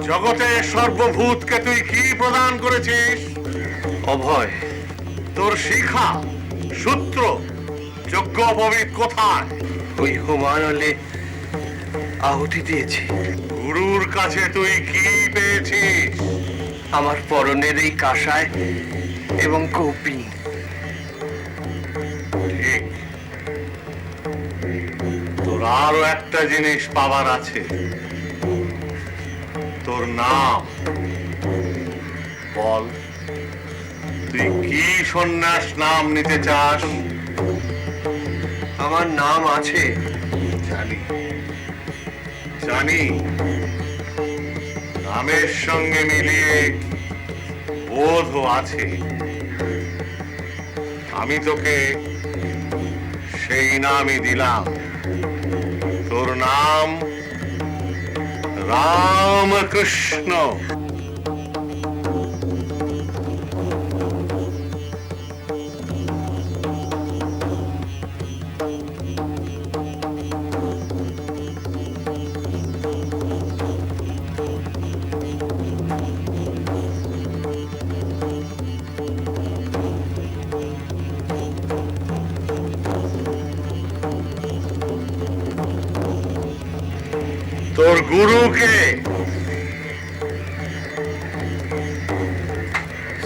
জগতে সর্বভূতকে তুই কি প্রদান করেছিস? অভয়। তোর শিখা, সূত্র, যজ্ঞ পবিত কোথায়? ওই হোমানলে আহুতি দিয়েছি। গুরুর কাছে তুই কি পেয়েছিস? আমার পরনের এই কাঁসায় এবং কৌপিন। ঠিক। তোর আরো একটা জিনিস পাবার আছে, তোর নাম। বল, তুই কি সন্ন্যাস নাম নিতে চাস? আমার নাম আছে। জানি জানি, নামের সঙ্গে মিলিয়ে বোধও আছে। আমি তোকে সেই নামই দিলাম। তোর নাম রামকৃষ্ণ। তোর গুরুকে?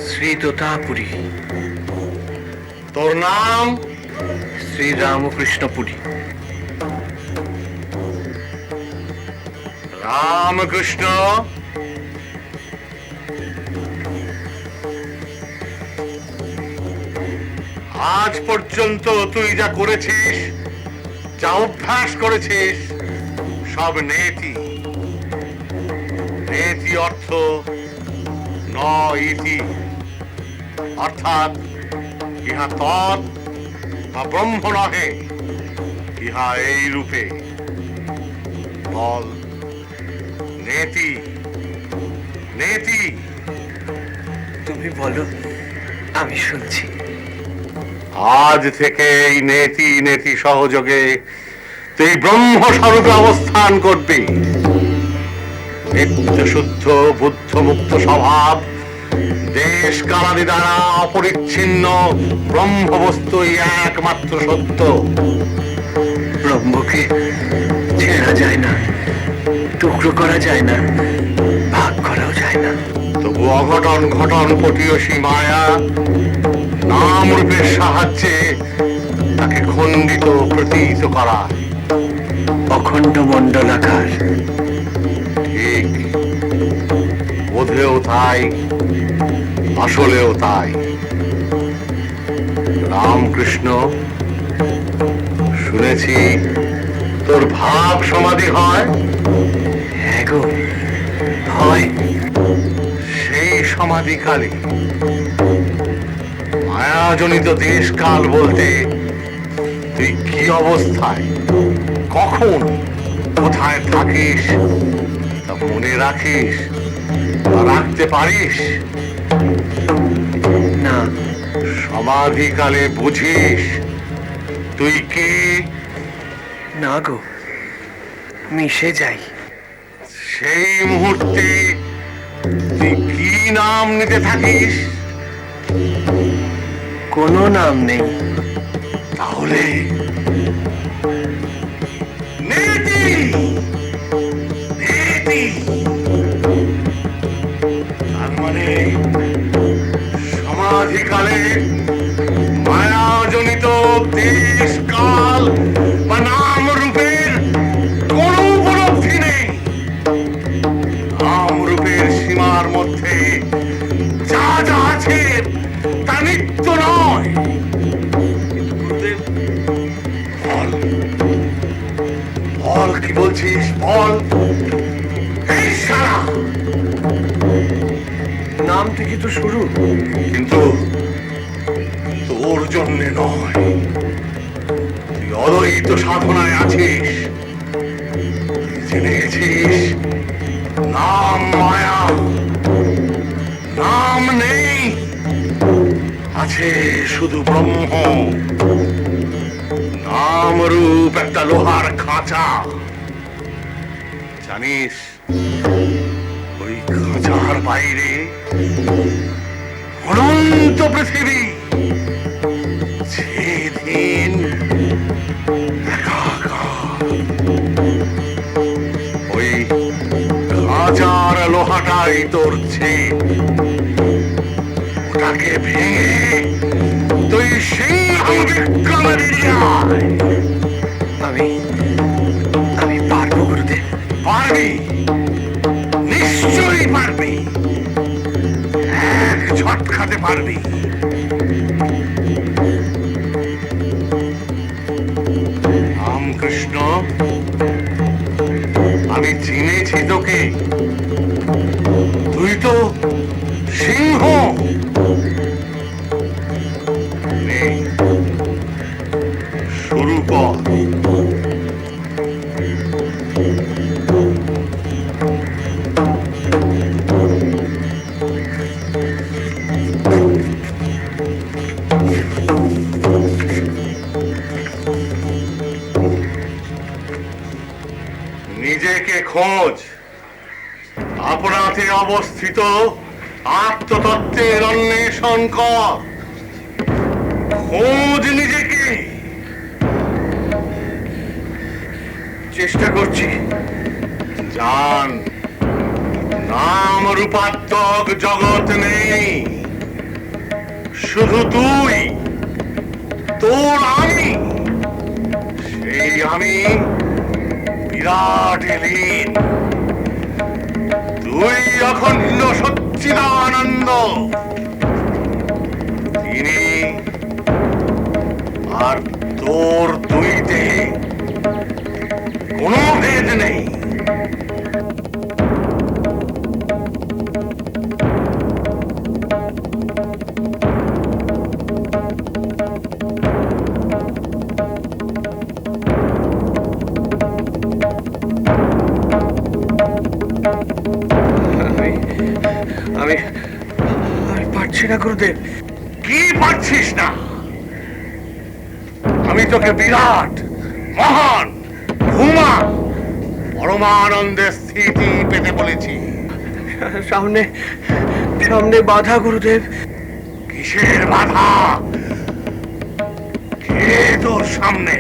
শ্রী তোতাপুরী। তোর নাম? শ্রী রামকৃষ্ণপুরী। রামকৃষ্ণ। আজ পর্যন্ত তুই যা করেছিস, যা অভ্যাস করেছিস, সব নেতি। নেতি অর্থ ন ইতি, অর্থাৎ ইহা তৎ বা ব্রহ্ম নহে, ইহা এই রূপে। বল, নেতি নেতি। তুমি বলো, আমি শুনছি। আজ থেকে এই নেতি নেতি সহযোগে তুই ব্রহ্মস্বরূপে অবস্থান করবি। নিত্য শুদ্ধ বুদ্ধ মুক্ত স্বভাব, দেশ কালাদি দ্বারা অপরিচ্ছিন্ন ব্রহ্মবস্তুই একমাত্র সত্য। ব্রহ্মকে ছেঁড়া যায় না, টুকরো করা যায় না, ভাগ করাও যায় না। তবু অঘটন ঘটন পটীয়সী মায়া নাম রূপের সাহায্যে তাকে খণ্ডিত প্রতীত করা। অখণ্ড মণ্ডলাকার। ঠিক, বোধেও তাই, আসলেও তাই। রামকৃষ্ণ, শুনেছি তোর ভাব সমাধি হয়। হ্যাঁ গো, হয়। সেই সমাধিকালে মায়াজনিত দেশকাল বলতে তুই কি অবস্থায়, কখন, কোথায় থাকিস তা মনে রাখিস বা রাখতে পারিস? না। সমাধিকালে বুঝিস তুই কি? না গো, মিশে যাই। সেই মুহূর্তে তুই কি নাম নিতে থাকিস? কোনো নাম নেই। তাহলে নেতি নেতি। তার মানে সমাধিকালে মায়াজনিত দেশ কাল বা নাম রূপের কোন উপলব্ধি নেই। নাম রূপের সীমার মধ্যে যা যা আছে তা নিত্য নয়। গুরুদেব, বল বল, কি বলছিস বল। এই শালা, নাম থেকে তো শুরু। কিন্তু তোর জন্যে নয়। তুই অদ্বৈত সাধনায় আছিস, তুই জেনে গেছিস নাম মায়া, নাম নেই, আছে শুধু ব্রহ্ম। নাম রূপ একটা লোহার খাঁচা। জানিস, ওই বাইরে অনন্ত পৃথিবী, যেদিন একাকার। ওই খাঁচার লোহাটাই তোর ছেদ, ওটাকে ভেঙে তুই সিংহ বিক্রমে বেরিয়ে আয়। আমি আমি পারবো গুরুদেব। পারবি, নিশ্চয়ই পারবি, এক ঝটকাতে পারবি। রামকৃষ্ণ, আমি চিনেছি তোকে, তুই তো সিংহ। নে, শুরু কর। নিজেকে খোঁজ, আপনাতে অবস্থিত আত্মতত্ত্বের অন্বেষণ কর। খোঁজ নিজেকে। চেষ্টা করছি। জান, নাম রূপাত্মক জগৎ নেই, শুধু তুই, তোর আমি। সেই আমি বিরাট লীন, তুই অখণ্ড সচ্চিদানন্দ। তিনি আর তোর দুইতে কোনো ভেদ নেই। আমি আমি আমি পারছি না গুরুদেব। কি পারছিস না? আমি তোকে বিরাট, মহান, ঘুমা, পরমানন্দের স্থিতি পেতে বলেছি। সামনে সামনে বাধা গুরুদেব। কিসের বাধা? কে তোর সামনে?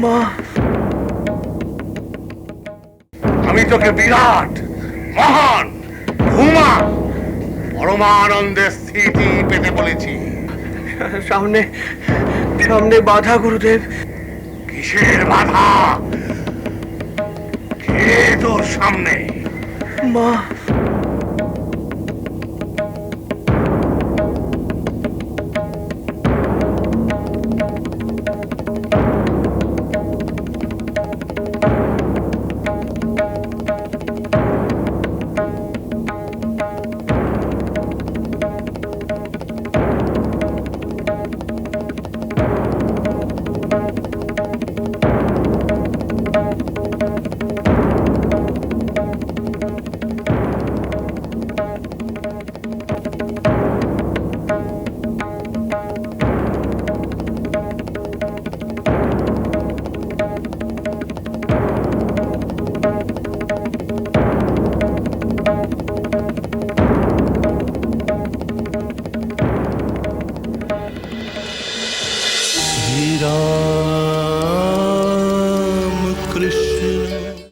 মা। আমি তোকে বিরাট, মহান, ঘুমা, পরমানন্দের স্থিতি পেতে বলেছি। সামনে সামনে বাধা গুরুদেব। কিসের বাধা? কে তোর সামনে? মা।